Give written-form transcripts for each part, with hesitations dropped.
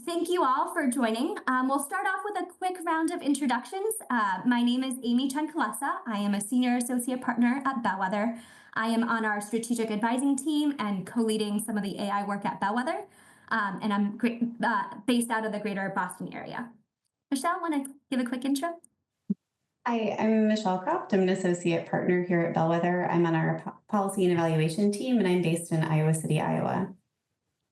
Thank you all for joining. We'll start off with a quick round of introductions. My name is Chen Kulesa. I am a senior associate partner at Bellwether. I am on our strategic advising team and co-leading some of the AI work at Bellwether. And I'm based out of the greater Boston area. Michelle, want to give a quick intro? Hi, I'm Michelle Croft. I'm an associate partner here at Bellwether. I'm on our policy and evaluation team, and I'm based in Iowa City, Iowa.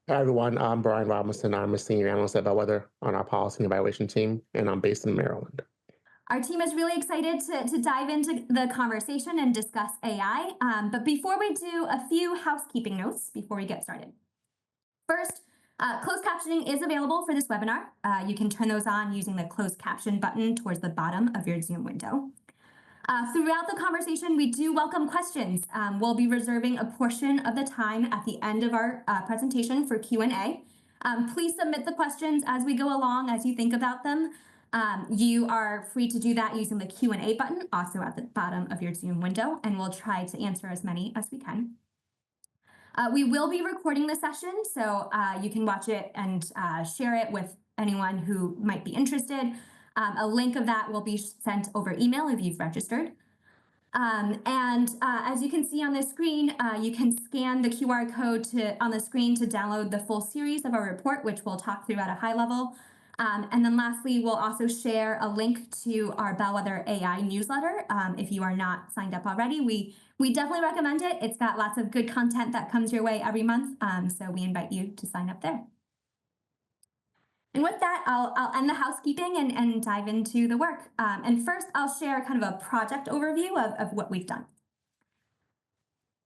Hi, everyone. I'm Brian Robinson. I'm a senior analyst at Bellwether on our policy and evaluation team, and I'm based in Maryland. Our team is really excited to dive into the conversation and discuss AI. But before we do, a few housekeeping notes before we get started. First, closed captioning is available for this webinar. You can turn those on using the closed caption button towards the bottom of your Zoom window. Throughout the conversation, we do welcome questions. We'll be reserving a portion of the time at the end of our presentation for Q&A. Please submit the questions as we go along, as you think about them. You are free to do that using the Q&A button, also at the bottom of your Zoom window, and we'll try to answer as many as we can. We will be recording the session, so you can watch it and share it with anyone who might be interested. A link of that will be sent over email if you've registered. As you can see on the screen, you can scan the QR code on the screen to download the full series of our report, which we'll talk through at a high level. And then lastly, we'll also share a link to our Bellwether AI newsletter. If you are not signed up already, we definitely recommend it. It's got lots of good content that comes your way every month, so we invite you to sign up there. And with that, I'll end the housekeeping and dive into the work. And first, I'll share kind of a project overview of what we've done.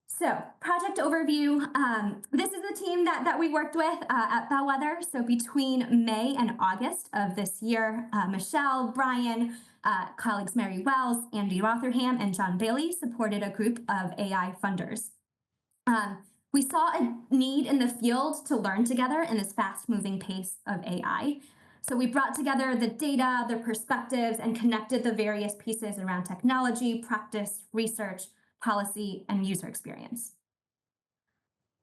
So, project overview. This is the team that we worked with at Bellwether. So between May and August of this year, Michelle, Brian, colleagues Mary Wells, Andy Rotherham, and John Bailey supported a group of AI funders. We saw a need in the field to learn together in this fast-moving pace of AI. So we brought together the data, the perspectives, and connected the various pieces around technology, practice, research, policy, and user experience.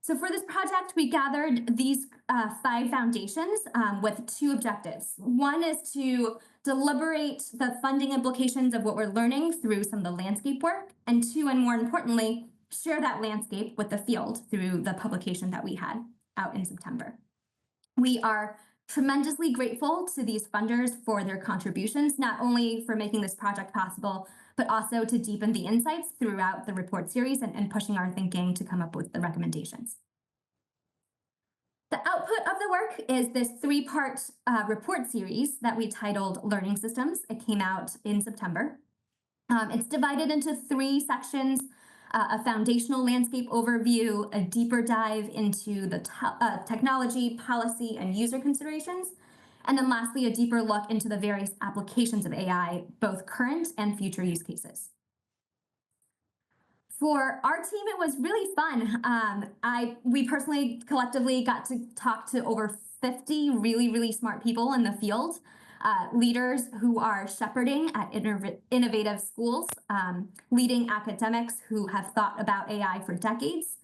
So for this project, we gathered these 5 foundations with 2 objectives. One is to deliberate the funding implications of what we're learning through some of the landscape work, and 2, and more importantly, share that landscape with the field through the publication that we had out in September. We are tremendously grateful to these funders for their contributions, not only for making this project possible, but also to deepen the insights throughout the report series and pushing our thinking to come up with the recommendations. The output of the work is this 3-part report series that we titled Learning Systems. It came out in September. It's divided into 3 sections. A foundational landscape overview, a deeper dive into the technology, policy, and user considerations, and then lastly, a deeper look into the various applications of AI, both current and future use cases. For our team, it was really fun. We personally collectively got to talk to over 50 really smart people in the field. Leaders who are shepherding at innovative schools, leading academics who have thought about AI for decades.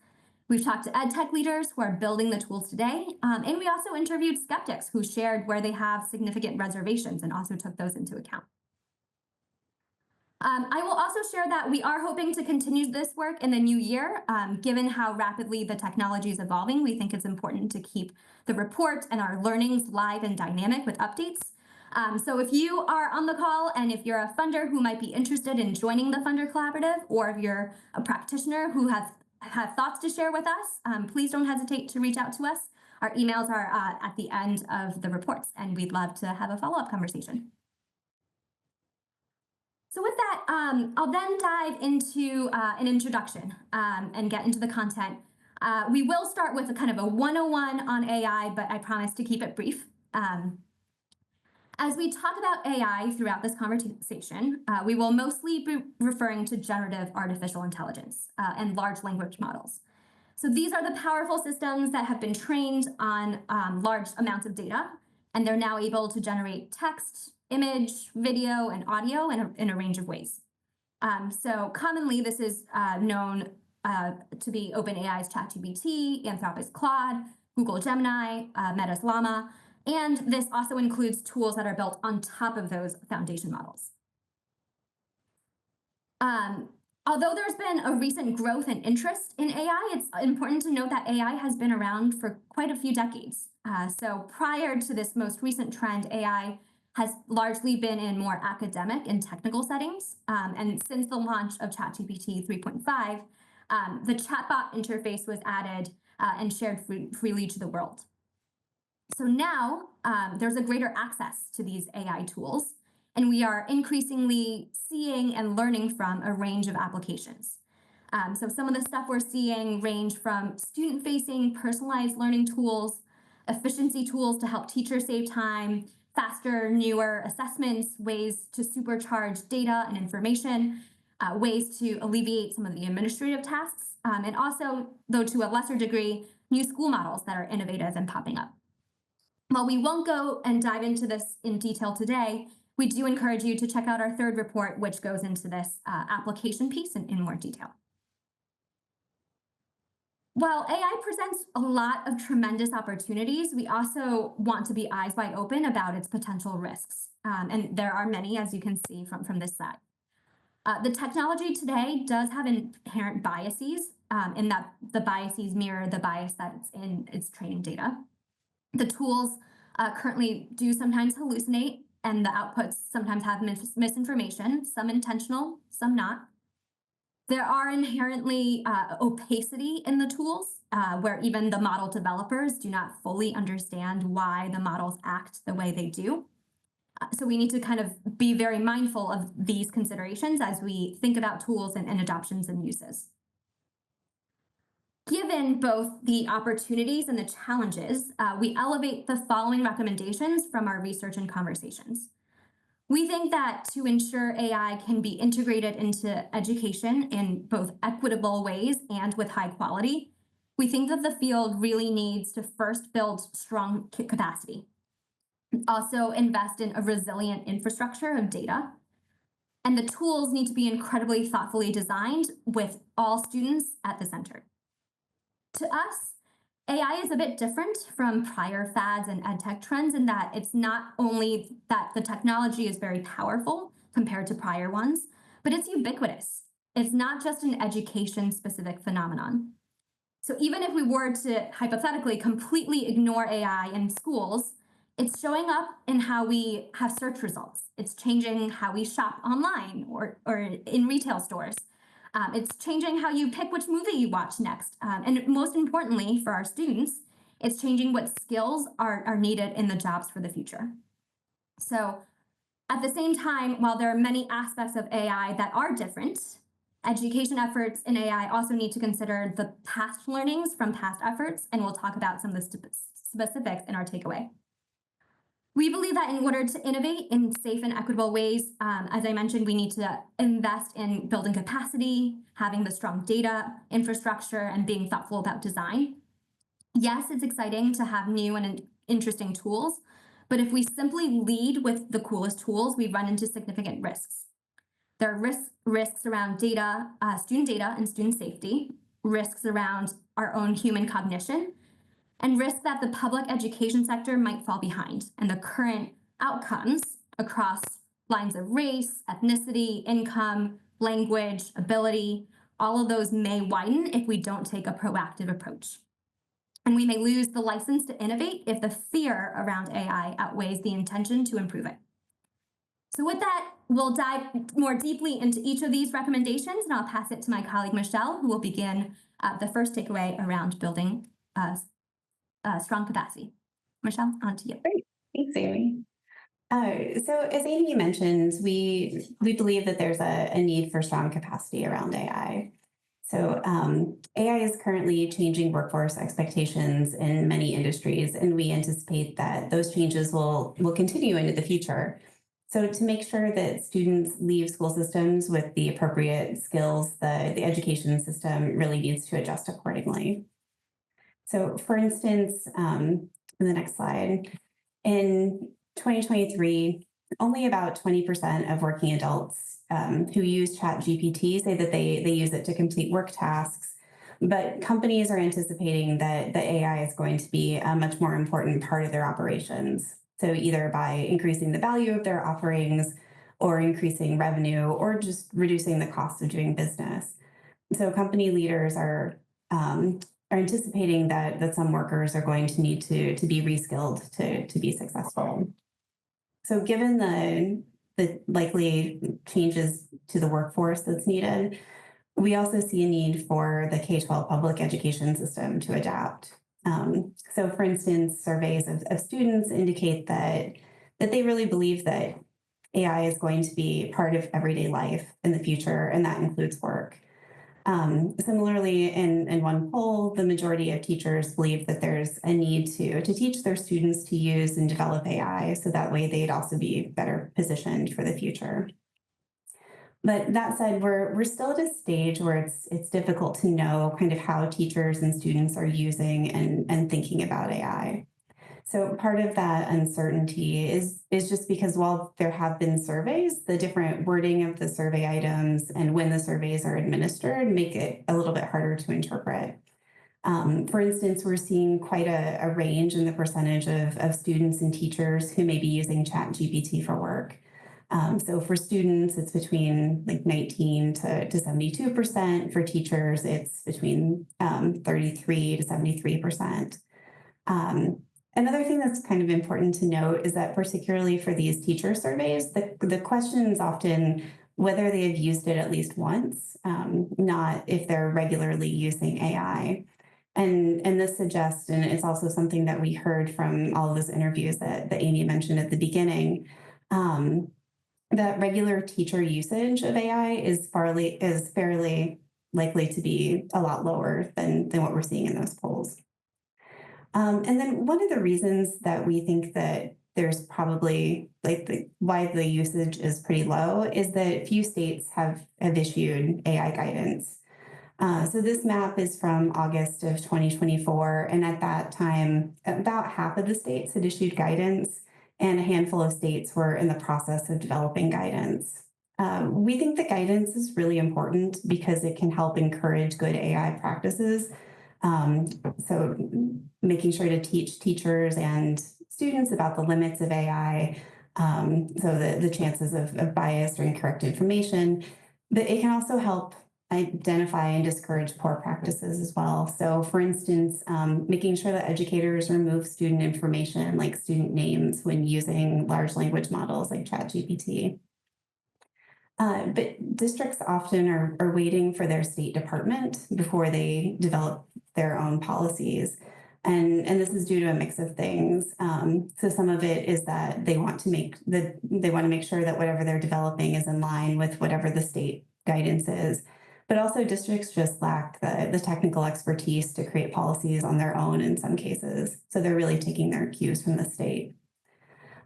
We've talked to ed tech leaders who are building the tools today, and we also interviewed skeptics who shared where they have significant reservations and also took those into account. I will also share that we are hoping to continue this work in the new year. Given how rapidly the technology is evolving, we think it's important to keep the report and our learnings live and dynamic with updates. So if you are on the call and if you're a funder who might be interested in joining the Funder Collaborative, or if you're a practitioner who has thoughts to share with us, please don't hesitate to reach out to us. Our emails are at the end of the reports, and we'd love to have a follow-up conversation. So with that, I'll then dive into an introduction and get into the content. We will start with a kind of a 101 on AI, but I promise to keep it brief. As we talk about AI throughout this conversation, we will mostly be referring to generative artificial intelligence and large language models. So these are the powerful systems that have been trained on large amounts of data, and they're now able to generate text, image, video, and audio in a range of ways. So commonly, this is known to be OpenAI's ChatGPT, Anthropic's Claude, Google Gemini, Meta's Llama, And this also includes tools that are built on top of those foundation models. Although there's been a recent growth and interest in AI, it's important to note that AI has been around for quite a few decades. So prior to this most recent trend, AI has largely been in more academic and technical settings. And since the launch of ChatGPT 3.5, the chatbot interface was added and shared freely to the world. So now there's a greater access to these AI tools, and we are increasingly seeing and learning from a range of applications. So some of the stuff we're seeing range from student-facing personalized learning tools, efficiency tools to help teachers save time, faster, newer assessments, ways to supercharge data and information, ways to alleviate some of the administrative tasks, and also, though to a lesser degree, new school models that are innovative and popping up. While we won't go and dive into this in detail today, we do encourage you to check out our third report, which goes into this application piece in more detail. While AI presents a lot of tremendous opportunities, we also want to be eyes wide open about its potential risks. And there are many, as you can see from this slide. The technology today does have inherent biases in that the biases mirror the bias that's in its training data. The tools currently do sometimes hallucinate, and the outputs sometimes have misinformation, some intentional, some not. There are inherently opacity in the tools, where even the model developers do not fully understand why the models act the way they do. So we need to kind of be very mindful of these considerations as we think about tools and adoptions and uses. Given both the opportunities and the challenges, we elevate the following recommendations from our research and conversations. We think that to ensure AI can be integrated into education in both equitable ways and with high quality, we think that the field really needs to first build strong capacity. Also invest in a resilient infrastructure of data. And the tools need to be incredibly thoughtfully designed with all students at the center. To us, AI is a bit different from prior fads and edtech trends in that it's not only that the technology is very powerful compared to prior ones, but it's ubiquitous. It's not just an education-specific phenomenon. So even if we were to hypothetically completely ignore AI in schools, it's showing up in how we have search results. It's changing how we shop online or in retail stores. It's changing how you pick which movie you watch next. And most importantly, for our students, it's changing what skills are needed in the jobs for the future. So at the same time, while there are many aspects of AI that are different, education efforts in AI also need to consider the past learnings from past efforts, and we'll talk about some of the specifics in our takeaway. We believe that in order to innovate in safe and equitable ways, as I mentioned, we need to invest in building capacity, having the strong data infrastructure, and being thoughtful about design. Yes, it's exciting to have new and interesting tools, but if we simply lead with the coolest tools, we run into significant risks. There are risks around data, student data and student safety, risks around our own human cognition, and risk that the public education sector might fall behind, and the current outcomes across lines of race, ethnicity, income, language, ability, all of those may widen if we don't take a proactive approach. And we may lose the license to innovate if the fear around AI outweighs the intention to improve it. So with that, we'll dive more deeply into each of these recommendations, and I'll pass it to my colleague, Michelle, who will begin the first takeaway around building strong capacity. Michelle, on to you. Great. Thanks, Amy. So as Amy mentioned, we believe that there's a need for strong capacity around AI. So AI is currently changing workforce expectations in many industries, and we anticipate that those changes will continue into the future. So to make sure that students leave school systems with the appropriate skills, the education system really needs to adjust accordingly. So for instance, in the next slide, in 2023, only about 20% of working adults who use ChatGPT say that they use it to complete work tasks, But companies are anticipating that the AI is going to be a much more important part of their operations. So either by increasing the value of their offerings or increasing revenue or just reducing the cost of doing business. So company leaders are anticipating that some workers are going to need to be reskilled to be successful. So given the likely changes to the workforce that's needed, we also see a need for the K-12 public education system to adapt. So for instance, surveys of students indicate that they really believe that AI is going to be part of everyday life in the future, and that includes work. Similarly, in one poll, the majority of teachers believe that there's a need to teach their students to use and develop AI, so that way they'd also be better positioned for the future. But that said, we're still at a stage where it's difficult to know kind of how teachers and students are using and thinking about AI. So part of that uncertainty is just because while there have been surveys, the different wording of the survey items and when the surveys are administered make it a little bit harder to interpret. For instance, we're seeing quite a range in the percentage of students and teachers who may be using ChatGPT for work. So for students, it's between like 19 to 72%. For teachers, it's between 33 to 73%. Another thing that's kind of important to note is that particularly for these teacher surveys, the question is often whether they have used it at least once, not if they're regularly using AI. And this suggests, and it's also something that we heard from all of those interviews that Amy mentioned at the beginning, that regular teacher usage of AI is fairly likely to be a lot lower than what we're seeing in those polls. And then one of the reasons that we think that there's probably why the usage is pretty low is that few states have issued AI guidance. So this map is from August of 2024, and at that time, about half of the states had issued guidance, and a handful of states were in the process of developing guidance. We think the guidance is really important because it can help encourage good AI practices. So making sure to teach teachers and students about the limits of AI, so the chances of bias or incorrect information, but it can also help identify and discourage poor practices as well. So for instance, making sure that educators remove student information like student names when using large language models like ChatGPT. But districts often are waiting for their state department before they develop their own policies. And this is due to a mix of things. So some of it is that they want to make sure that whatever they're developing is in line with whatever the state guidance is. But also districts just lack the technical expertise to create policies on their own in some cases. So they're really taking their cues from the state.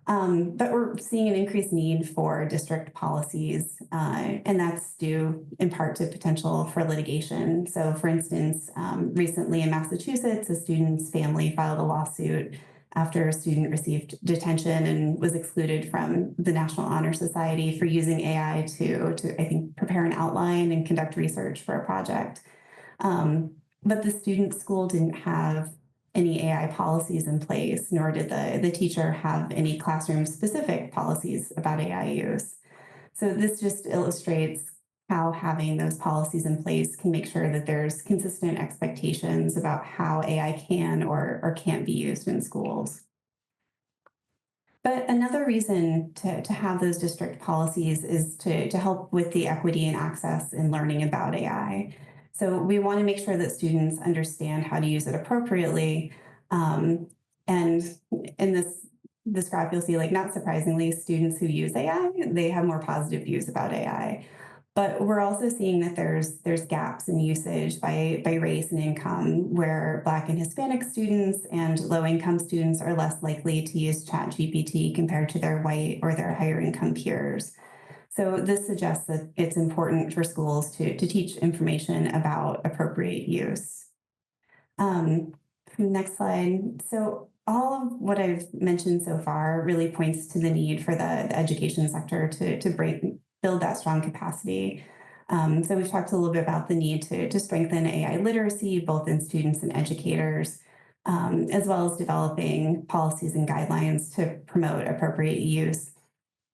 But we're seeing an increased need for district policies, and that's due in part to potential for litigation. So for instance, recently in Massachusetts, a student's family filed a lawsuit after a student received detention and was excluded from the National Honor Society for using AI to I think, prepare an outline and conduct research for a project. But the student school didn't have any AI policies in place, nor did the teacher have any classroom-specific policies about AI use. So this just illustrates how having those policies in place can make sure that there's consistent expectations about how AI can or can't be used in schools. But another reason to have those district policies is to help with the equity and access in learning about AI. So we want to make sure that students understand how to use it appropriately. And in this graph, you'll see, like, not surprisingly, students who use AI, they have more positive views about AI. But we're also seeing that there's gaps in usage by race and income, where Black and Hispanic students and low-income students are less likely to use ChatGPT compared to their white or their higher income peers. So this suggests that it's important for schools to teach information about appropriate use. Next slide. So all of what I've mentioned so far really points to the need for the education sector to build that strong capacity. So we've talked a little bit about the need to strengthen AI literacy, both in students and educators, as well as developing policies and guidelines to promote appropriate use.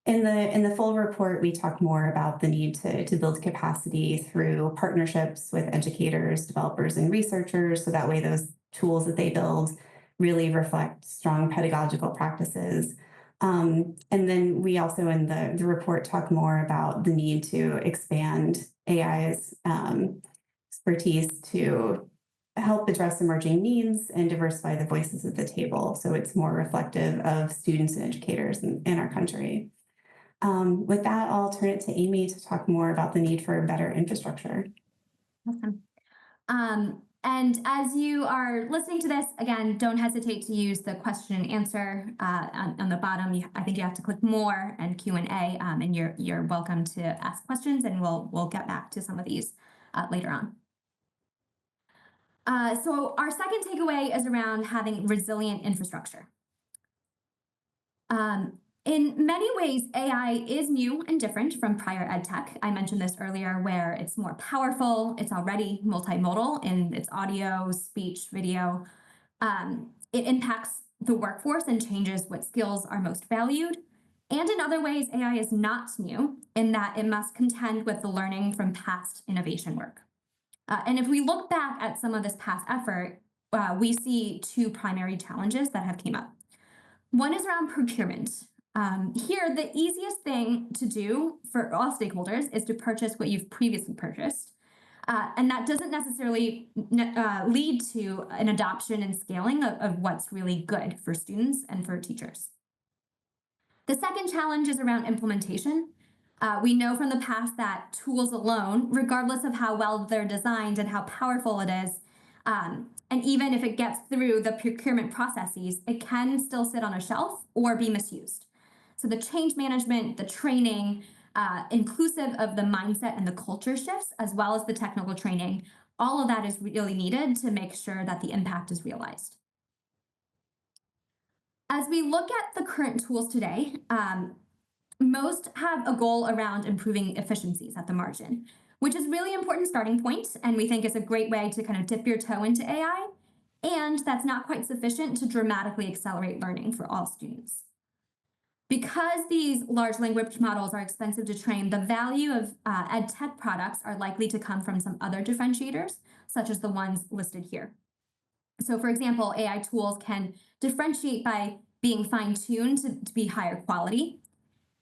In the full report, we talk more about the need to build capacity through partnerships with educators, developers, and researchers, so that way those tools that they build really reflect strong pedagogical practices. And then we also in the report talk more about the need to expand AI's expertise to help address emerging needs and diversify the voices at the table, so it's more reflective of students and educators in our country. With that, I'll turn it to Amy to talk more about the need for better infrastructure. Awesome. And as you are listening to this, again, don't hesitate to use the question and answer on the bottom. I think you have to click more and Q&A, and you're welcome to ask questions, and we'll get back to some of these later on. So our second takeaway is around having resilient infrastructure. In many ways, AI is new and different from prior ed tech. I mentioned this earlier, where it's more powerful, it's already multimodal in its audio, speech, video. It impacts the workforce and changes what skills are most valued. And in other ways, AI is not new in that it must contend with the learning from past innovation work. And if we look back at some of this past effort, we see two primary challenges that have came up. One is around procurement. Here, the easiest thing to do for all stakeholders is to purchase what you've previously purchased. And that doesn't necessarily lead to an adoption and scaling of what's really good for students and for teachers. The second challenge is around implementation. We know from the past that tools alone, regardless of how well they're designed and how powerful it is, and even if it gets through the procurement processes, it can still sit on a shelf or be misused. So the change management, the training, inclusive of the mindset and the culture shifts, as well as the technical training, all of that is really needed to make sure that the impact is realized. As we look at the current tools today, most have a goal around improving efficiencies at the margin, which is really important starting point, and we think is a great way to kind of dip your toe into AI, and that's not quite sufficient to dramatically accelerate learning for all students. Because these large language models are expensive to train, the value of ed tech products are likely to come from some other differentiators, such as the ones listed here. So for example, AI tools can differentiate by being fine-tuned to be higher quality.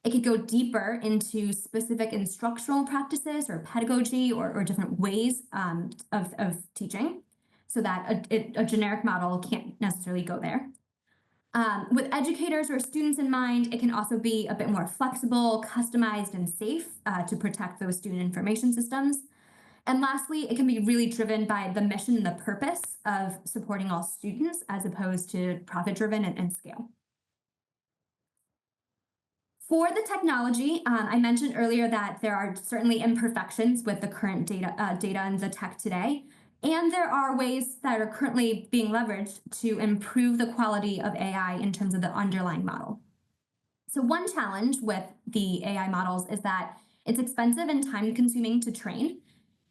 It could go deeper into specific instructional practices or pedagogy or different ways of teaching, so that a generic model can't necessarily go there. With educators or students in mind, it can also be a bit more flexible, customized, and safe to protect those student information systems. And lastly, it can be really driven by the mission and the purpose of supporting all students as opposed to profit-driven and scale. For the technology, I mentioned earlier that there are certainly imperfections with the current data and the tech today. And there are ways that are currently being leveraged to improve the quality of AI in terms of the underlying model. So one challenge with the AI models is that it's expensive and time-consuming to train,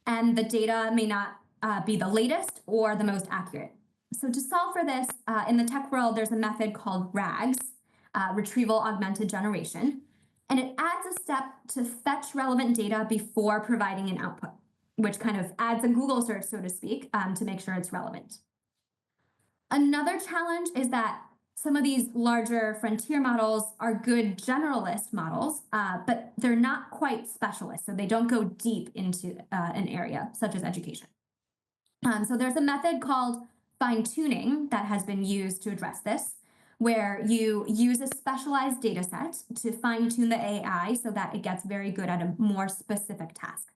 and the data may not be the latest or the most accurate. So to solve for this, in the tech world, there's a method called RAGs, Retrieval Augmented Generation, and it adds a step to fetch relevant data before providing an output, which kind of adds a Google search, so to speak, to make sure it's relevant. Another challenge is that some of these larger frontier models are good generalist models, but they're not quite specialists, so they don't go deep into an area, such as education. So there's a method called fine-tuning that has been used to address this, where you use a specialized data set to fine-tune the AI so that it gets very good at a more specific task.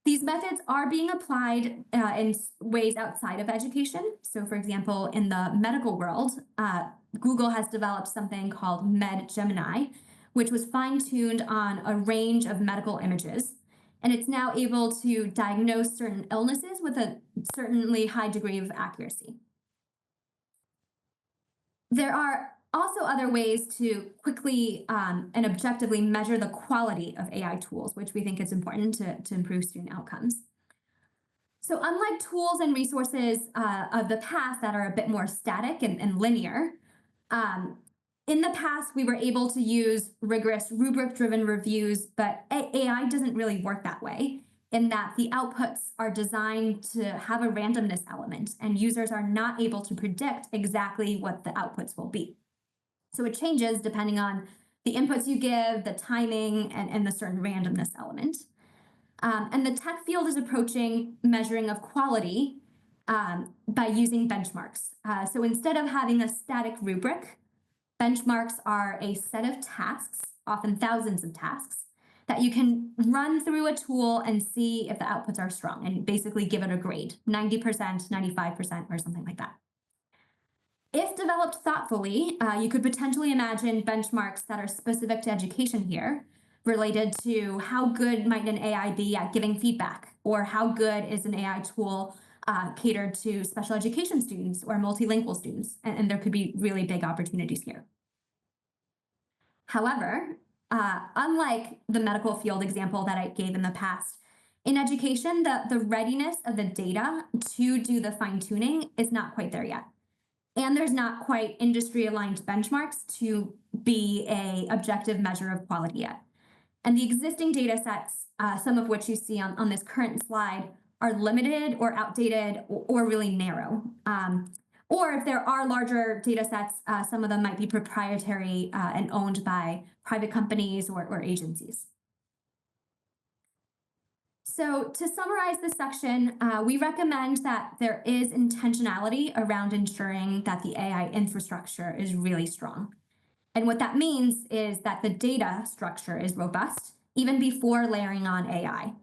These methods are being applied in ways outside of education. So for example, in the medical world, Google has developed something called MedGemini, which was fine-tuned on a range of medical images. And it's now able to diagnose certain illnesses with a certainly high degree of accuracy. There are Also, other ways to quickly and objectively measure the quality of AI tools, which we think is important to improve student outcomes. So unlike tools and resources of the past that are a bit more static and linear, in the past, we were able to use rigorous rubric-driven reviews, but AI doesn't really work that way, in that the outputs are designed to have a randomness element, and users are not able to predict exactly what the outputs will be. So it changes depending on the inputs you give, the timing, and the certain randomness element. And the tech field is approaching measuring of quality by using benchmarks. So instead of having a static rubric, benchmarks are a set of tasks, often thousands of tasks, that you can run through a tool and see if the outputs are strong and basically give it a grade, 90%, 95%, or something like that. If developed thoughtfully, you could potentially imagine benchmarks that are specific to education here, related to how good might an AI be at giving feedback, or how good is an AI tool catered to special education students or multilingual students, and there could be really big opportunities here. However, unlike the medical field example that I gave in the past, in education, the readiness of the data to do the fine-tuning is not quite there yet. And there's not quite industry-aligned benchmarks to be an objective measure of quality yet. And the existing data sets, some of which you see on this current slide, are limited or outdated or really narrow. Or if there are larger data sets, some of them might be proprietary and owned by private companies or agencies. So to summarize this section, we recommend that there is intentionality around ensuring that the AI infrastructure is really strong. And what that means is that the data structure is robust, even before layering on AI.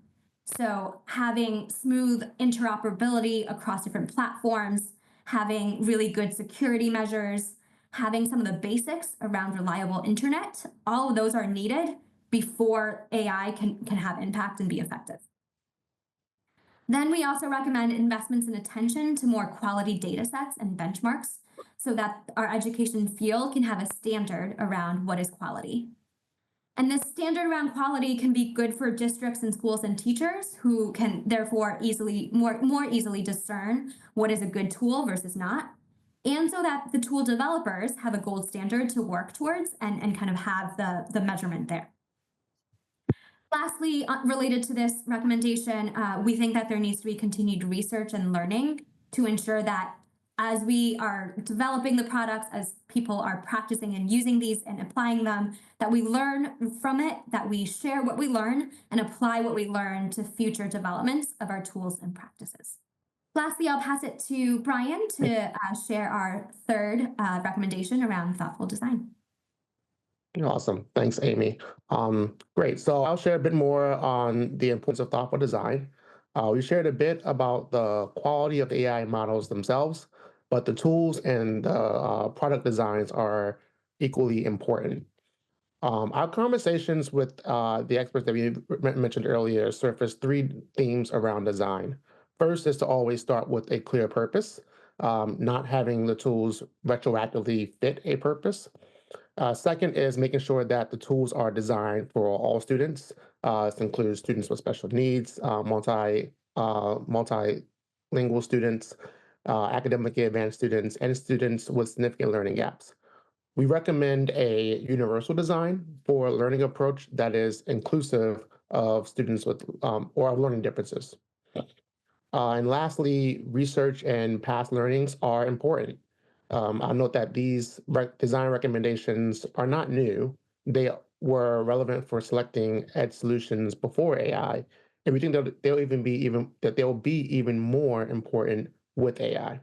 So having smooth interoperability across different platforms, having really good security measures, having some of the basics around reliable internet, all of those are needed before AI can have impact and be effective. Then we also recommend investments in attention to more quality data sets and benchmarks so that our education field can have a standard around what is quality. And this standard around quality can be good for districts and schools and teachers who can therefore more easily discern what is a good tool versus not. And so that the tool developers have a gold standard to work towards and kind of have the measurement there. Lastly, related to this recommendation, we think that there needs to be continued research and learning to ensure that as we are developing the products, as people are practicing and using these and applying them, that we learn from it, that we share what we learn and apply what we learn to future developments of our tools and practices. Lastly, I'll pass it to Brian to share our third recommendation around thoughtful design. Awesome. Thanks, Amy. Great. So I'll share a bit more on the importance of thoughtful design. We shared a bit about the quality of the AI models themselves, but the tools and the product designs are equally important. Our conversations with the experts that we mentioned earlier surfaced three themes around design. First is to always start with a clear purpose, not having the tools retroactively fit a purpose. Second is making sure that the tools are designed for all students. This includes students with special needs, multilingual students, academically advanced students, and students with significant learning gaps. We recommend a universal design for a learning approach that is inclusive of students with or of learning differences. And lastly, research and past learnings are important. I'll note that these design recommendations are not new. They were relevant for selecting ed solutions before AI, and we think that they'll be even more important with AI.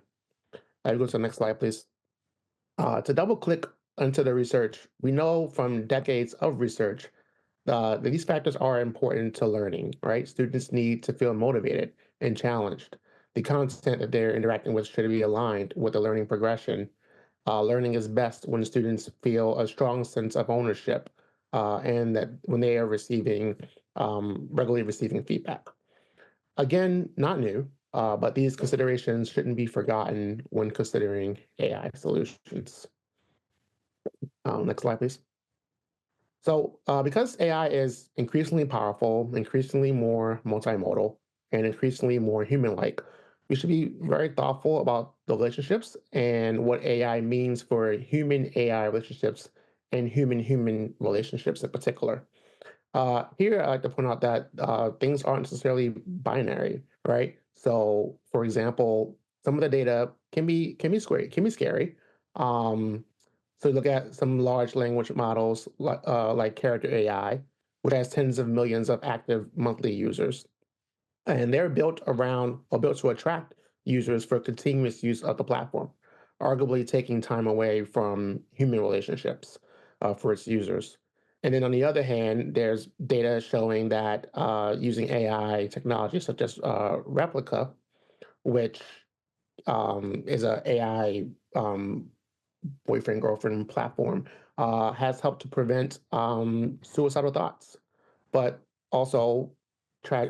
Go to the next slide, please. To double click into the research, we know from decades of research that these factors are important to learning, right? Students need to feel motivated and challenged. The content that they're interacting with should be aligned with the learning progression. Learning is best when students feel a strong sense of ownership and that when they are regularly receiving feedback. Again, not new, but these considerations shouldn't be forgotten when considering AI solutions. Next slide, please. So, because AI is increasingly powerful, increasingly more multimodal, and increasingly more human-like, we should be very thoughtful about the relationships and what AI means for human-AI relationships and human-human relationships in particular. Here, I like to point out that things aren't necessarily binary, right? So, for example, some of the data can be scary. Um, so, you look at some large language models like Character AI, which has tens of millions of active monthly users, and they're built around or built to attract users for continuous use of the platform, arguably taking time away from human relationships for its users. And then on the other hand, there's data showing that using AI technology such as Replica, which is a AI boyfriend girlfriend platform, has helped to prevent suicidal thoughts. But also,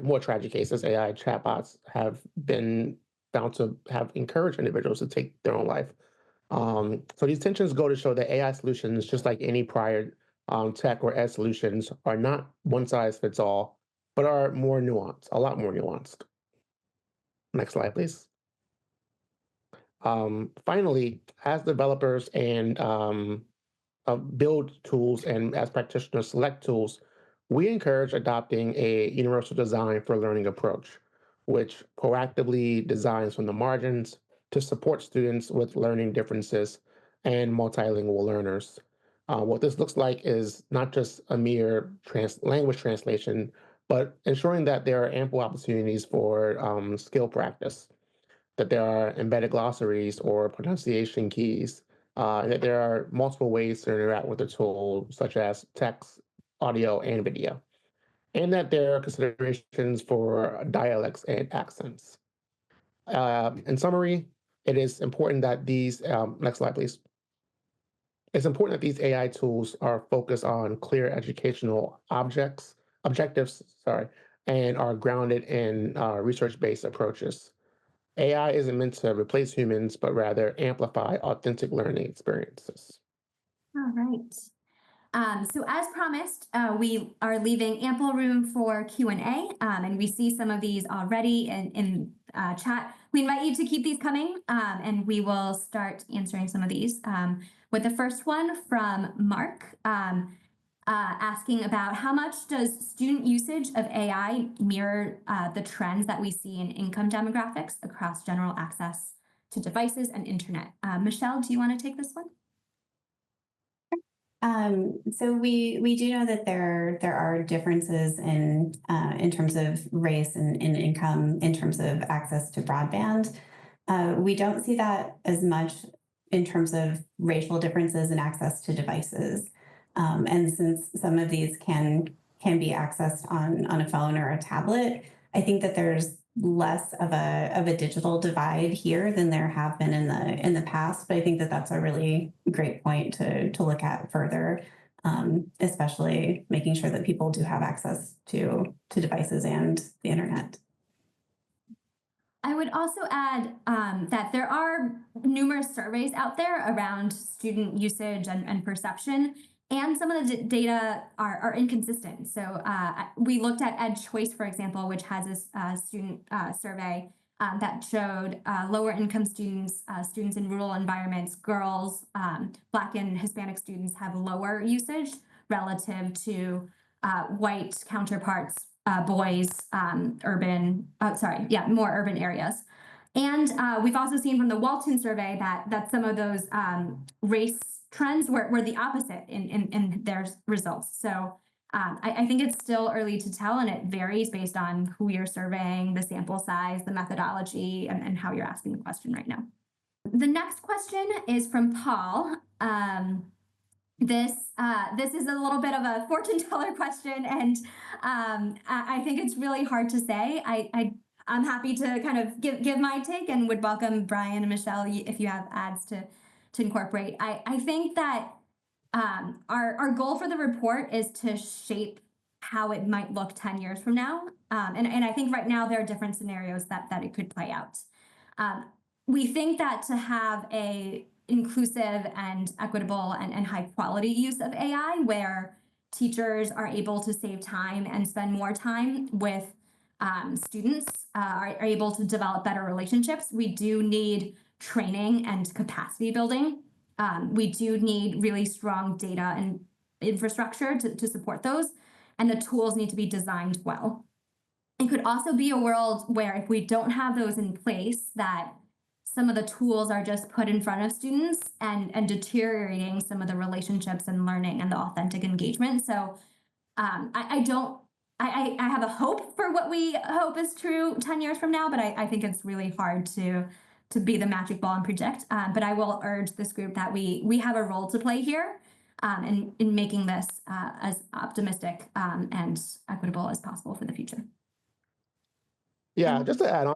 more tragic cases, AI chatbots have been found to have encouraged individuals to take their own life. So these tensions go to show that AI solutions, just like any prior tech or ed solutions, are not one size fits all, but are more nuanced, a lot more nuanced. Next slide, please. Finally, as developers and build tools and as practitioners select tools, we encourage adopting a universal design for learning approach, which proactively designs from the margins to support students with learning differences and multilingual learners. What this looks like is not just a mere language translation, but ensuring that there are ample opportunities for skill practice, that there are embedded glossaries or pronunciation keys, and that there are multiple ways to interact with the tool, such as text, audio, and video, and that there are considerations for dialects and accents. In summary, it is important that these, next slide, please. It's important that these AI tools are focused on clear educational objectives, sorry, and are grounded in research-based approaches. AI isn't meant to replace humans, but rather amplify authentic learning experiences. All right. So as promised, we are leaving ample room for Q&A, and we see some of these already in chat. We invite you to keep these coming, and we will start answering some of these. With the first one from Mark, asking about how much does student usage of AI mirror the trends that we see in income demographics across general access to devices and internet. Michelle, do you want to take this one? So we do know that there are differences in terms of race and in income, in terms of access to broadband. We don't see that as much in terms of racial differences in access to devices. And since some of these can be accessed on a phone or a tablet, I think that there's less of a digital divide here than there have been in the past. But I think that that's a really great point to look at further, especially making sure that people do have access to devices and the internet. I would also add that there are numerous surveys out there around student usage and perception, and some of the data are inconsistent. So we looked at Ed Choice, for example, which has a student survey that showed lower income students, students in rural environments, girls, Black and Hispanic students have lower usage relative to white counterparts, boys, more urban areas. And we've also seen from the Walton survey that some of those race trends were the opposite in their results. So I think it's still early to tell, and it varies based on who you're surveying, the sample size, the methodology, and how you're asking the question right now. The next question is from Paul. This is a little bit of a fortune teller question, and I think it's really hard to say. I'm happy to kind of give my take, and would welcome Brian and Michelle if you have ads to incorporate. I think that our goal for the report is to shape how it might look 10 years from now, and I think right now there are different scenarios that it could play out. We think that to have a inclusive and equitable and high quality use of AI, where teachers are able to save time and spend more time with students, are able to develop better relationships. We do need training and capacity building. We do need really strong data and infrastructure to support those, and the tools need to be designed well. It could also be a world where if we don't have those in place, that some of the tools are just put in front of students and deteriorating some of the relationships and learning and the authentic engagement. So I have a hope for what we hope is true 10 years from now, but I think it's really hard to be the magic ball and predict. But I will urge this group that we have a role to play here in making this as optimistic and equitable as possible for the future. Yeah, just to add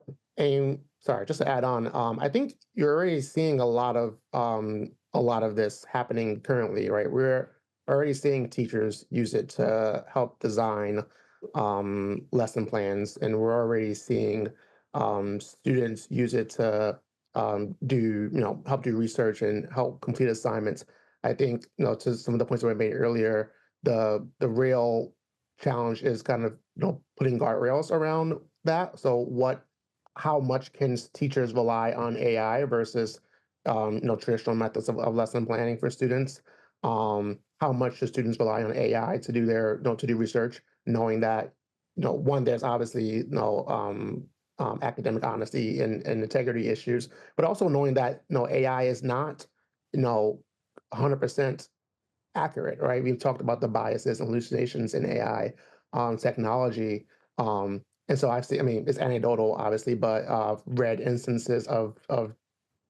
on, I think you're already seeing a lot of this happening currently, right? We're already seeing teachers use it to help design lesson plans, and we're already seeing students use it to help do research and help complete assignments. I think, to some of the points that I made earlier, the real challenge is kind of putting guardrails around that. So how much can teachers rely on AI versus traditional methods of lesson planning for students? How much do students rely on AI to do their to do research, knowing that one, there's obviously academic honesty and integrity issues, but also knowing that AI is not 100% accurate, right? We've talked about the biases and hallucinations in AI technology. And so I've seen, it's anecdotal, obviously, but read instances of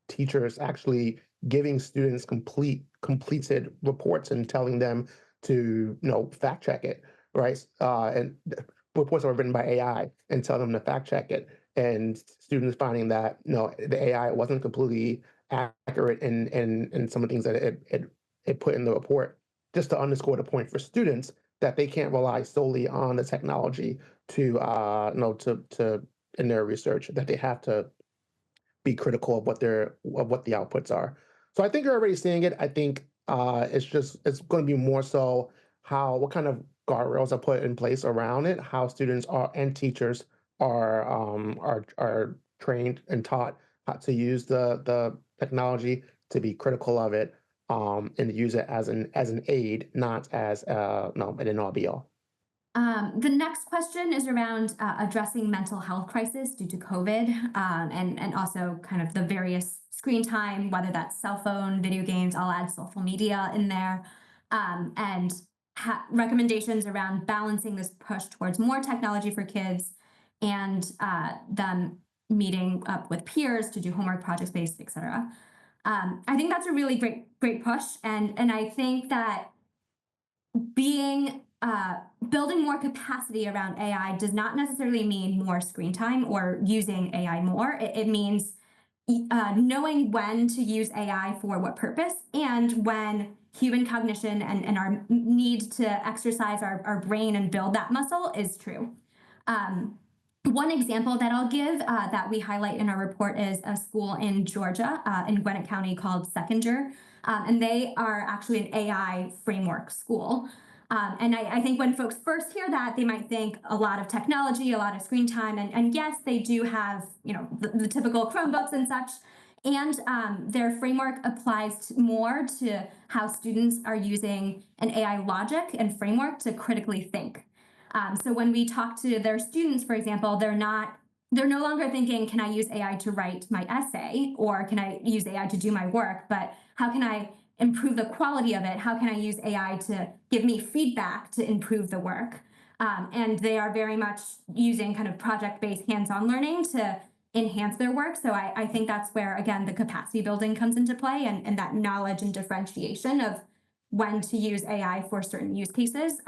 teachers actually giving students completed reports and telling them to, fact check it, right? And reports that were written by AI and tell them to fact check it. And students finding that, the AI wasn't completely accurate in some of the things that it put in the report, just to underscore the point for students that they can't rely solely on the technology to in their research, that they have to be critical of what the outputs are. So I think you're already seeing it. I think it's going to be more so what kind of guardrails are put in place around it, how students and teachers are trained and taught how to use the technology, to be critical of it, and to use it as an aid, not as an all be all. The next question is around addressing mental health crisis due to COVID, and also kind of the various screen time, whether that's cell phone, video games. I'll add social media in there, and recommendations around balancing this push towards more technology for kids and them meeting up with peers to do homework, project-based, etc. I think that's a really great push, and I think that building more capacity around AI does not necessarily mean more screen time or using AI more. It means knowing when to use AI for what purpose, and when human cognition and our need to exercise our brain and build that muscle is true. One example that I'll give that we highlight in our report is a school in Georgia, in Gwinnett County, called Seconder, and they are actually an AI framework school. And I think when folks first hear that, they might think a lot of technology, a lot of screen time, and yes, they do have the typical Chromebooks and such, and their framework applies more to how students are using an AI logic and framework to critically think. So when we talk to their students, for example, they're no longer thinking, can I use AI to write my essay, or can I use AI to do my work, but how can I improve the quality of it? How can I use AI to give me feedback to improve the work? And they are very much using kind of project-based hands-on learning to enhance their work. So I think that's where, again, the capacity building comes into play, and that knowledge and differentiation of when to use AI for certain use cases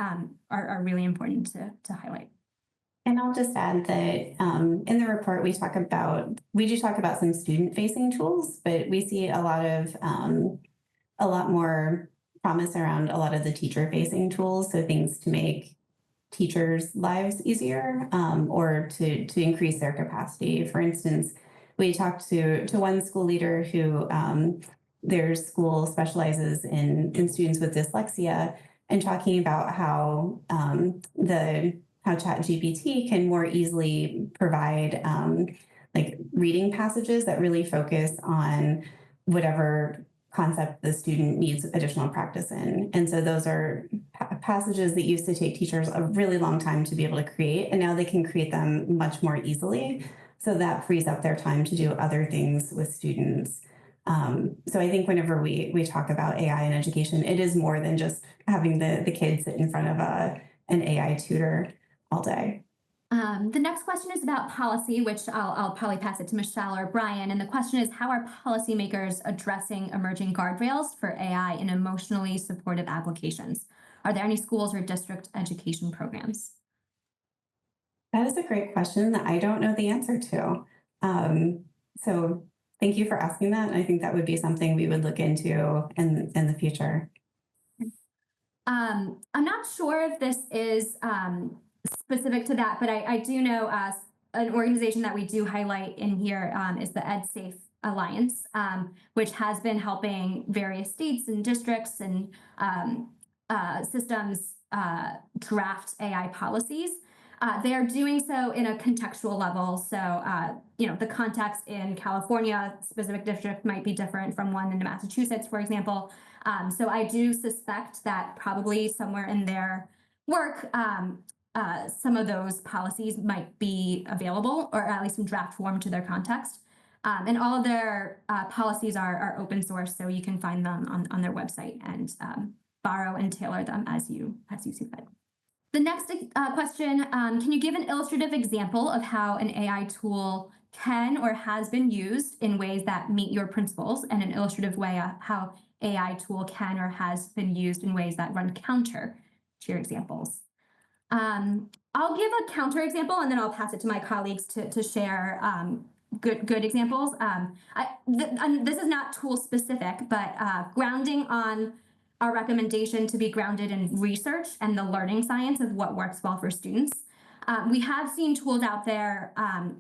are really important to highlight. And I'll just add that in the report, we do talk about some student-facing tools, but we see a lot more promise around a lot of the teacher-facing tools. So things to make teachers' lives easier, or to increase their capacity. For instance, we talked to one school leader who their school specializes in students with dyslexia, and talking about how how ChatGPT can more easily provide like reading passages that really focus on whatever concept the student needs additional practice in. And so those are passages that used to take teachers a really long time to be able to create, and now they can create them much more easily. So that frees up their time to do other things with students. So I think whenever we talk about AI in education, it is more than just having the kids sit in front of an AI tutor all day. The next question is about policy, which I'll probably pass it to Michelle or Brian. And the question is, how are policymakers addressing emerging guardrails for AI in emotionally supportive applications? Are there any schools or district education programs? That is a great question that I don't know the answer to. So thank you for asking that. I think that would be something we would look into in the future. I'm not sure if this is specific to that, but I do know an organization that we do highlight in here is the EdSafe Alliance, which has been helping various states and districts and systems draft AI policies. They are doing so in a contextual level. So, the context in California, specific district might be different from one in Massachusetts, for example. So I do suspect that probably somewhere in their work, some of those policies might be available, or at least in draft form to their context. And all of their policies are open source, so you can find them on their website and borrow and tailor them as you see fit. The next question, can you give an illustrative example of how an AI tool can or has been used in ways that meet your principles, and an illustrative way of how AI tool can or has been used in ways that run counter to your examples? I'll give a counter example, and then I'll pass it to my colleagues to share good examples. This is not tool specific, but grounding on our recommendation to be grounded in research and the learning science of what works well for students. We have seen tools out there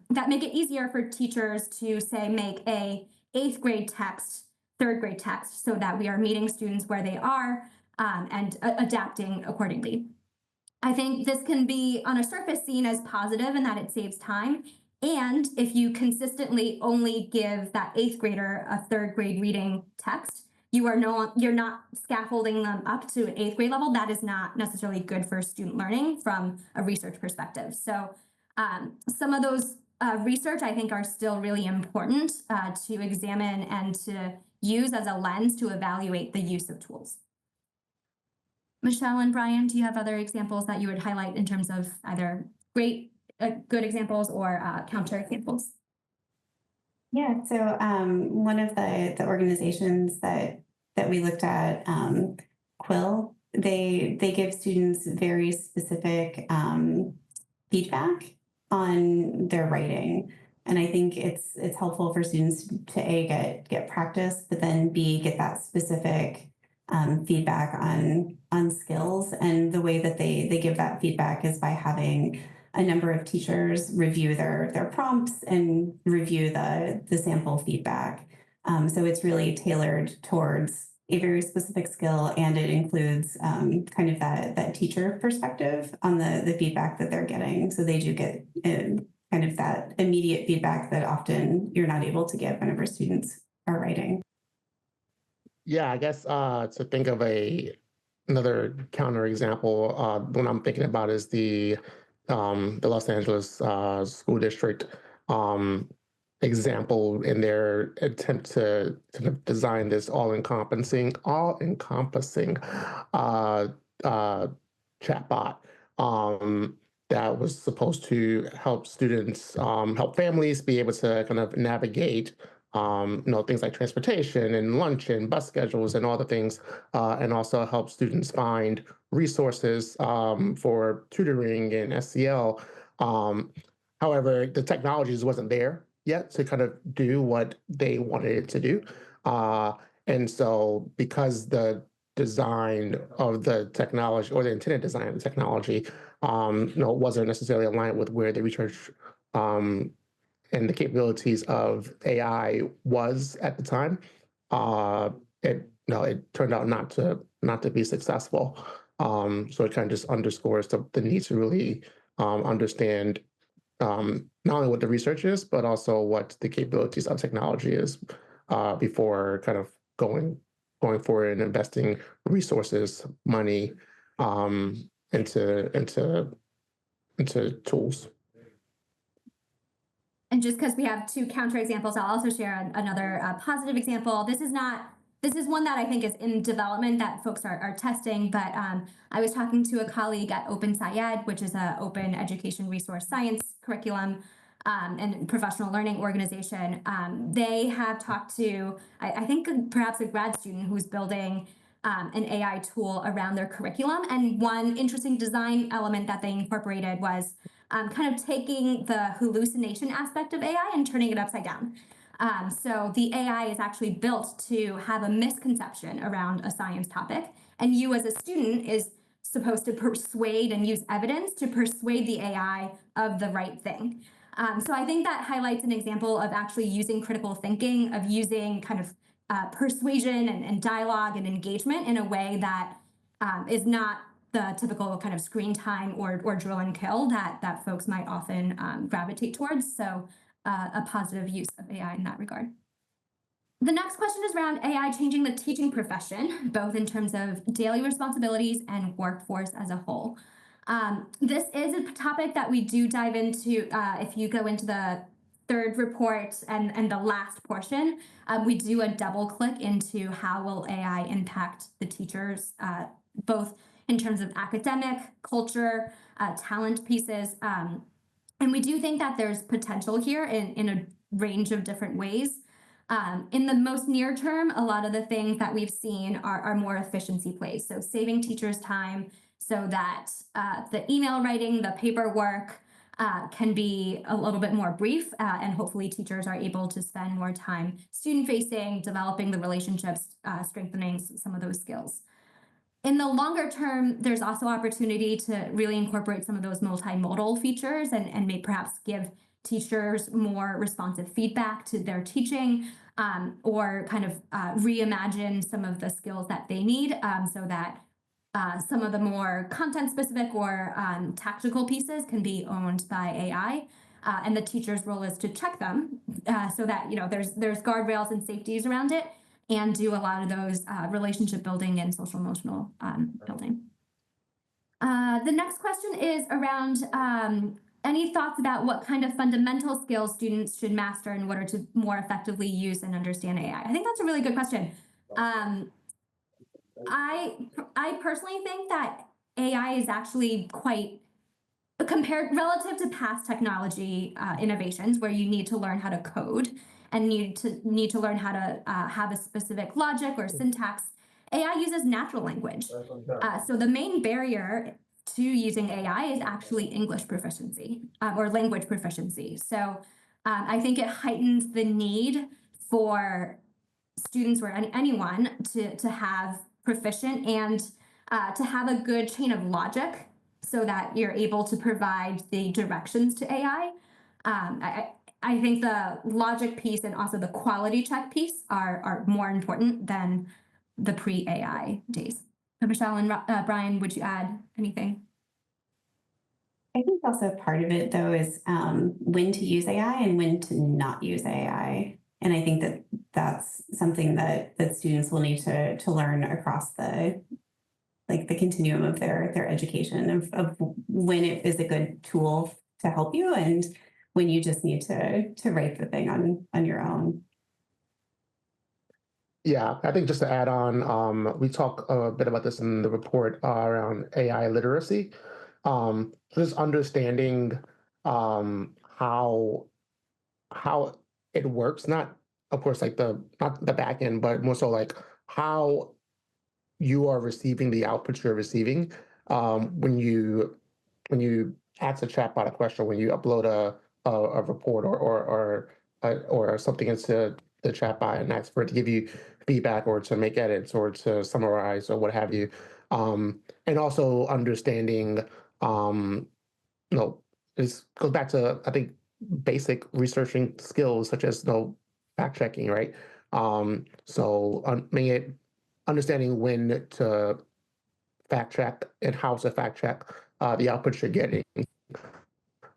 that make it easier for teachers to, say, make a 8th grade text, 3rd grade text, so that we are meeting students where they are and adapting accordingly. I think this can be on a surface seen as positive in that it saves time. And if you consistently only give that 8th grader a 3rd grade reading text, you're not scaffolding them up to an 8th grade level. That is not necessarily good for student learning from a research perspective. So some of those research, I think, are still really important to examine and to use as a lens to evaluate the use of tools. Michelle and Brian, do you have other examples that you would highlight in terms of either good examples or counter examples? Yeah, so one of the organizations that we looked at, Quill, they give students very specific feedback on their writing, and I think it's helpful for students to get practice, but then B, get that specific feedback on skills. And the way that they give that feedback is by having a number of teachers review their prompts and review the sample feedback. So it's really tailored towards a very specific skill, and it includes kind of that teacher perspective on the feedback that they're getting. So they do get kind of that immediate feedback that often you're not able to get whenever students are writing. Yeah, I guess to think of another counter example, the one I'm thinking about is the Los Angeles school district example in their attempt to kind of design this all-encompassing chatbot that was supposed to help students, help families be able to kind of navigate things like transportation and lunch and bus schedules and all the things, and also help students find resources for tutoring and SEL. However, the technologies wasn't there yet to kind of do what they wanted it to do. And so because the design of the technology, or the intended design of the technology, wasn't necessarily aligned with where the research and the capabilities of AI was at the time, it turned out not to be successful. So it kind of just underscores the need to really understand not only what the research is, but also what the capabilities of technology is before kind of going forward and investing resources, money into tools. And just because we have two counterexamples, I'll also share another positive example. This is one that I think is in development that folks are testing, but I was talking to a colleague at Open Syed, which is an open education resource science curriculum and professional learning organization. They have talked to, I think perhaps a grad student who's building an AI tool around their curriculum. And one interesting design element that they incorporated was kind of taking the hallucination aspect of AI and turning it upside down. So the AI is actually built to have a misconception around a science topic, and you as a student is supposed to persuade and use evidence to persuade the AI of the right thing. So I think that highlights an example of actually using critical thinking, of using kind of persuasion and dialogue and engagement in a way that is not the typical kind of screen time or drill and kill that folks might often gravitate towards. So a positive use of AI in that regard. The next question is around AI changing the teaching profession, both in terms of daily responsibilities and workforce as a whole. This is a topic that we do dive into if you go into the third report and the last portion. We do a double click into how will AI impact the teachers, both in terms of academic, culture, talent pieces. And we do think that there's potential here in a range of different ways. In the most near term, a lot of the things that we've seen are more efficiency plays. So saving teachers time so that the email writing, the paperwork can be a little bit more brief, and hopefully teachers are able to spend more time student-facing, developing the relationships, strengthening some of those skills. In the longer term, there's also opportunity to really incorporate some of those multimodal features and may perhaps give teachers more responsive feedback to their teaching, or kind of reimagine some of the skills that they need, so that some of the more content-specific or tactical pieces can be owned by AI. And the teacher's role is to check them so that there's guardrails and safeties around it, and do a lot of those relationship building and social emotional building. The next question is around any thoughts about what kind of fundamental skills students should master in order to more effectively use and understand AI? I think that's a really good question. I personally think that AI is actually quite compared relative to past technology innovations, where you need to learn how to code and need to learn how to have a specific logic or syntax. AI uses natural language. So the main barrier to using AI is actually English proficiency or language proficiency. So I think it heightens the need for students or anyone to have proficient and to have a good chain of logic so that you're able to provide the directions to AI. I think the logic piece and also the quality check piece are more important than the pre-AI days. So Michelle and Brian, would you add anything? I think also part of it, though, is when to use AI and when to not use AI. And I think that that's something that students will need to learn across the continuum of their education of when it is a good tool to help you and when you just need to write the thing on your own. Yeah, I think just to add on, we talk a bit about this in the report around AI literacy. Just understanding how it works, not of course like not the back end, but more so like how you are receiving the output you're receiving when you ask a chatbot a question, when you upload a report or something into the chatbot and ask for it to give you feedback or to make edits or to summarize or what have you, and also understanding, this goes back to I think basic researching skills such as fact checking, right? Understanding when to fact check and how to fact check the outputs you're getting,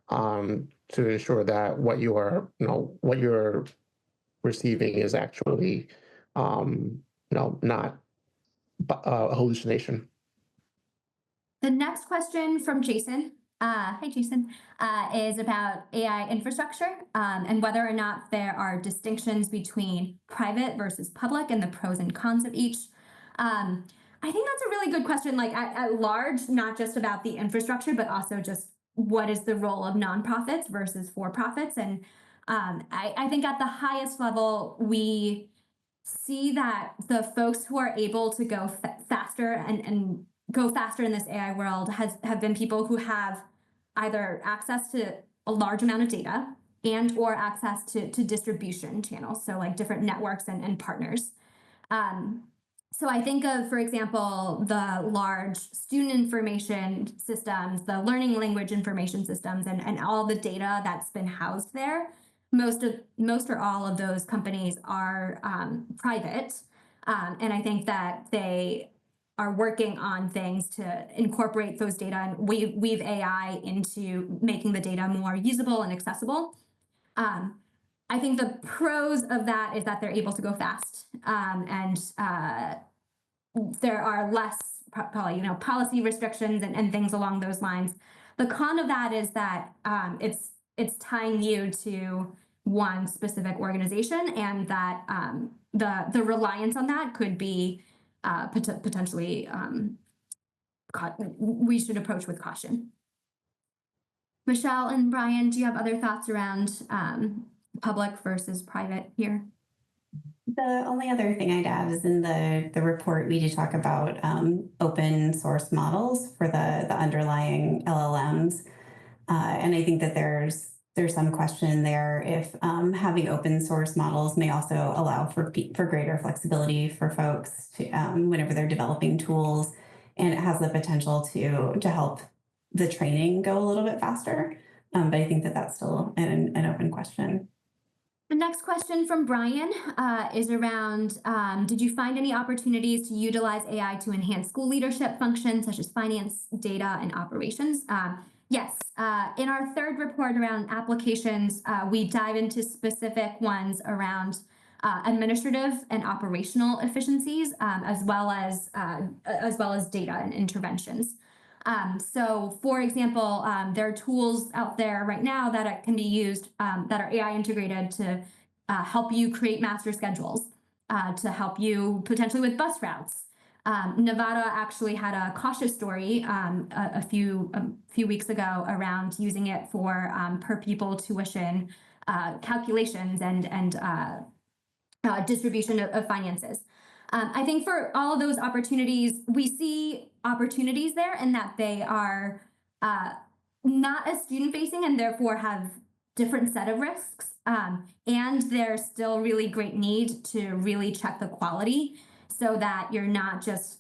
to ensure that what you're receiving is actually, not a hallucination. The next question from Jason, hi Jason, is about AI infrastructure and whether or not there are distinctions between private versus public and the pros and cons of each. I think that's a really good question, like at large, not just about the infrastructure, but also just what is the role of nonprofits versus for-profits. And I think at the highest level, we see that the folks who are able to go faster and go faster in this AI world have been people who have either access to a large amount of data and or access to distribution channels, so like different networks and partners. So I think of, for example, the large student information systems, the learning language information systems, and all the data that's been housed there. Most or all of those companies are private, and I think that they are working on things to incorporate those data and weave AI into making the data more usable and accessible. I think the pros of that is that they're able to go fast, and there are less probably policy restrictions and things along those lines. The con of that is that it's tying you to one specific organization, and that the reliance on that could be potentially we should approach with caution. Michelle and Brian, do you have other thoughts around public versus private here? The only other thing I'd add is in the report, we do talk about open source models for the underlying LLMs. And I think that there's some question there if having open source models may also allow for greater flexibility for folks to, whenever they're developing tools, and it has the potential to help the training go a little bit faster. But I think that that's still an open question. The next question from Brian is around, did you find any opportunities to utilize AI to enhance school leadership functions such as finance, data, and operations? Yes. In our third report around applications, we dive into specific ones around administrative and operational efficiencies, as well as data and interventions. So, for example, there are tools out there right now that can be used that are AI integrated to help you create master schedules, to help you potentially with bus routes. Nevada actually had a cautious story a few weeks ago around using it for per pupil tuition calculations and distribution of finances. I think for all of those opportunities, we see opportunities there in that they are not as student-facing and therefore have different set of risks. And there's still really great need to really check the quality so that you're not just,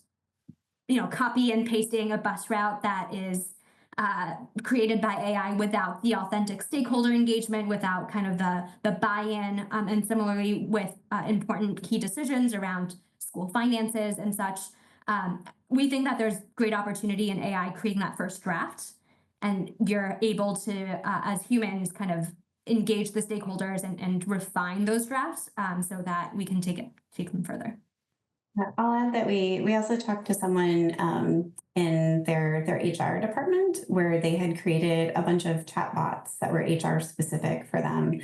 copy and pasting a bus route that is created by AI without the authentic stakeholder engagement, without kind of the buy-in, and similarly with important key decisions around school finances and such. We think that there's great opportunity in AI creating that first draft, and you're able to, as humans, kind of engage the stakeholders and refine those drafts so that we can take them further. I'll add that we also talked to someone in their HR department where they had created a bunch of chatbots that were HR specific for them.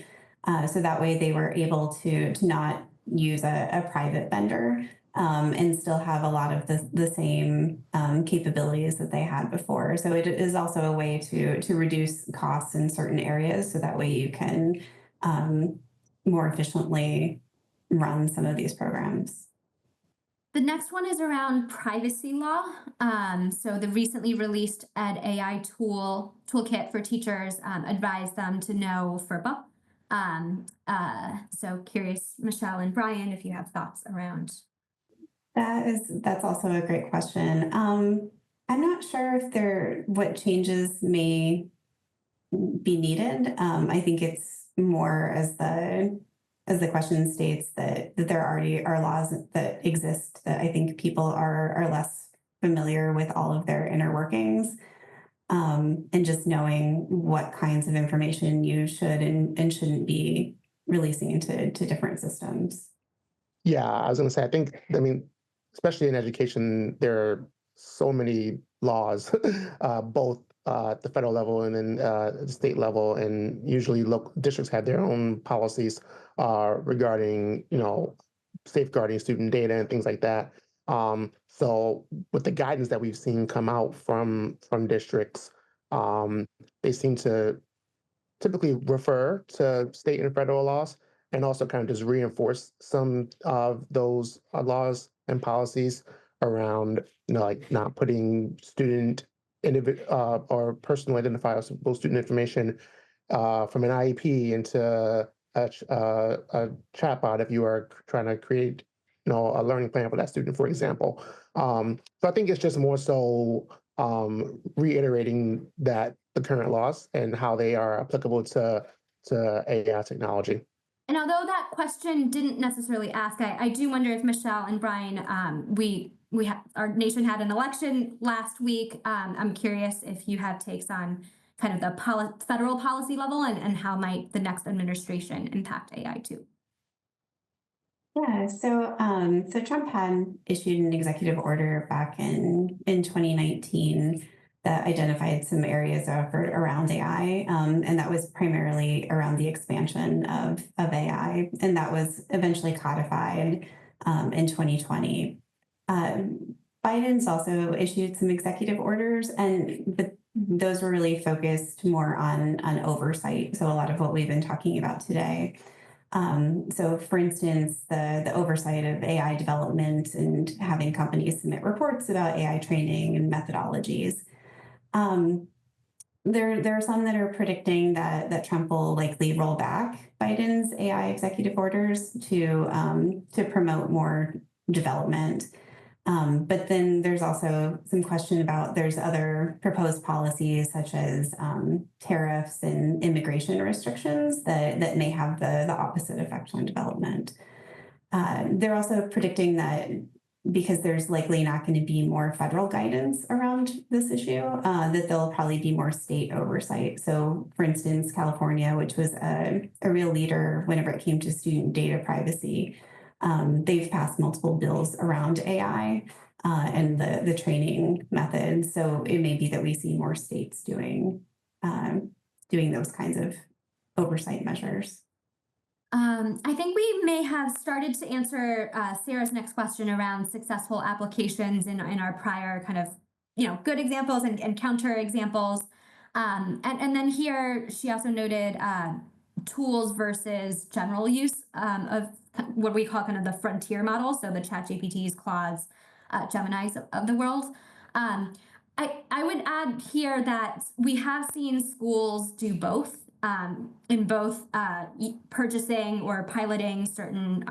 So that way they were able to not use a private vendor and still have a lot of the same capabilities that they had before. So it is also a way to reduce costs in certain areas, so that way you can more efficiently run some of these programs. The next one is around privacy law. So the recently released Ed AI toolkit for teachers advised them to know FERPA. So curious, Michelle and Brian, if you have thoughts around. That's also a great question. I'm not sure if what changes may be needed. I think it's more as as the question states, that there already are laws that exist that I think people are less familiar with all of their inner workings. And just knowing what kinds of information you should and shouldn't be releasing into different systems. Yeah, I was going to say, I mean, especially in education, there are so many laws, both at the federal level and then the state level, and usually local districts have their own policies regarding, safeguarding student data and things like that. So with the guidance that we've seen come out from districts, they seem to typically refer to state and federal laws and also kind of just reinforce some of those laws and policies around, like not putting or personal identifiable student information from an IEP into a chatbot if you are trying to create, a learning plan for that student, for example. So I think it's just more so reiterating that the current laws and how they are applicable to AI technology. And although that question didn't necessarily ask, I do wonder if Michelle and Brian, our nation had an election last week. I'm curious if you have takes on kind of the federal policy level and how might the next administration impact AI too. Yeah, so Trump had issued an executive order back in 2019 that identified some areas of effort around AI, and that was primarily around the expansion of AI, and that was eventually codified in 2020. Biden's also issued some executive orders, but those were really focused more on oversight. So a lot of what we've been talking about today. So for instance, the oversight of AI development and having companies submit reports about AI training and methodologies. There are some that are predicting that Trump will likely roll back Biden's AI executive orders to promote more development. But then there's also some question about there's other proposed policies such as tariffs and immigration restrictions that may have the opposite effect on development. They're also predicting that because there's likely not going to be more federal guidance around this issue, that there'll probably be more state oversight. So for instance, California, which was a real leader whenever it came to student data privacy, they've passed multiple bills around AI and the training methods. So it may be that we see more states doing those kinds of oversight measures. I think we may have started to answer Sarah's next question around successful applications in our prior kind of, good examples and counter examples. And then here she also noted tools versus general use of what we call kind of the frontier model. So the ChatGPTs, Claudes, Geminis of the world. I would add here that we have seen schools do both. In both purchasing or piloting certain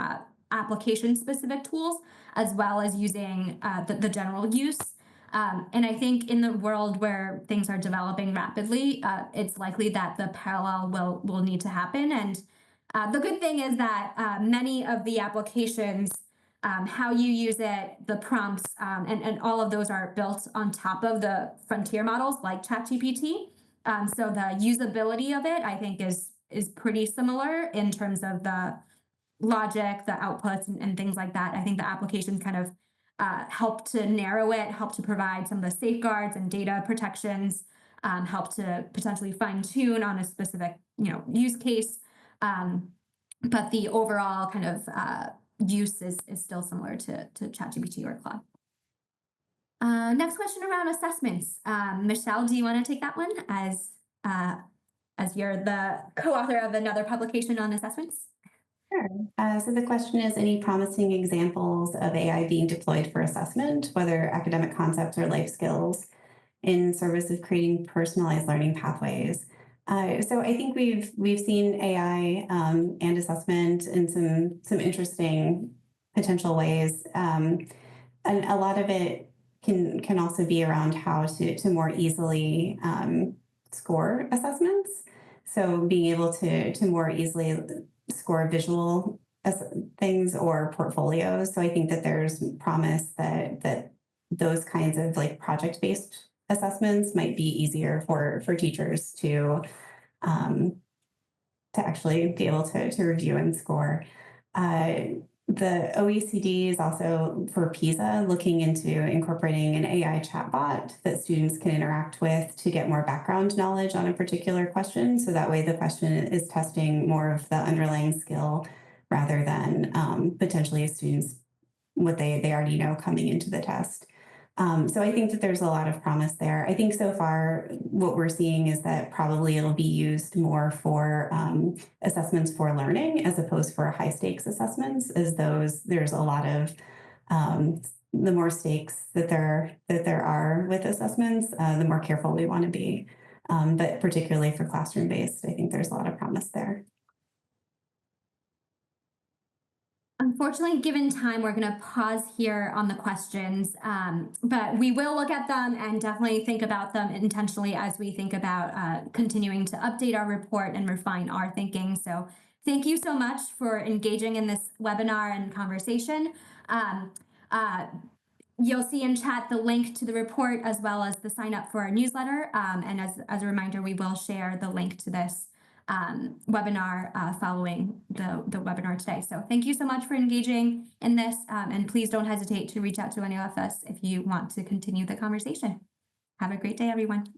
application-specific tools, as well as using the general use. And I think in the world where things are developing rapidly, it's likely that the parallel will need to happen. And the good thing is that many of the applications, how you use it, the prompts, and all of those are built on top of the frontier models like ChatGPT. So the usability of it, I think, is pretty similar in terms of the logic, the outputs, and things like that. I think the applications kind of help to narrow it, help to provide some of the safeguards and data protections, help to potentially fine tune on a specific, use case. But the overall kind of use is still similar to ChatGPT or Claude. Next question around assessments. Michelle, do you want to take that one as you're the co-author of another publication on assessments? Sure. So the question is, any promising examples of AI being deployed for assessment, whether academic concepts or life skills, in service of creating personalized learning pathways? So I think we've seen AI and assessment in some interesting potential ways, and a lot of it can also be around how to more easily score assessments. So being able to more easily score visual things or portfolios. So I think that there's promise that those kinds of like project-based assessments might be easier for teachers to actually be able to review and score. The OECD is also for PISA looking into incorporating an AI chatbot that students can interact with to get more background knowledge on a particular question. So that way the question is testing more of the underlying skill rather than potentially students what they already know coming into the test. So I think that there's a lot of promise there. I think so far what we're seeing is that probably it'll be used more for assessments for learning as opposed for high stakes assessments, as those there's a lot of the more stakes that there are with assessments, the more careful we want to be. But particularly for classroom based, I think there's a lot of promise there. Unfortunately, given time, we're going to pause here on the questions, but we will look at them and definitely think about them intentionally as we think about continuing to update our report and refine our thinking. So thank you so much for engaging in this webinar and conversation. You'll see in chat the link to the report as well as the sign up for our newsletter. And as a reminder, we will share the link to this webinar following the webinar today. So thank you so much for engaging in this, and please don't hesitate to reach out to any of us if you want to continue the conversation. Have a great day, everyone.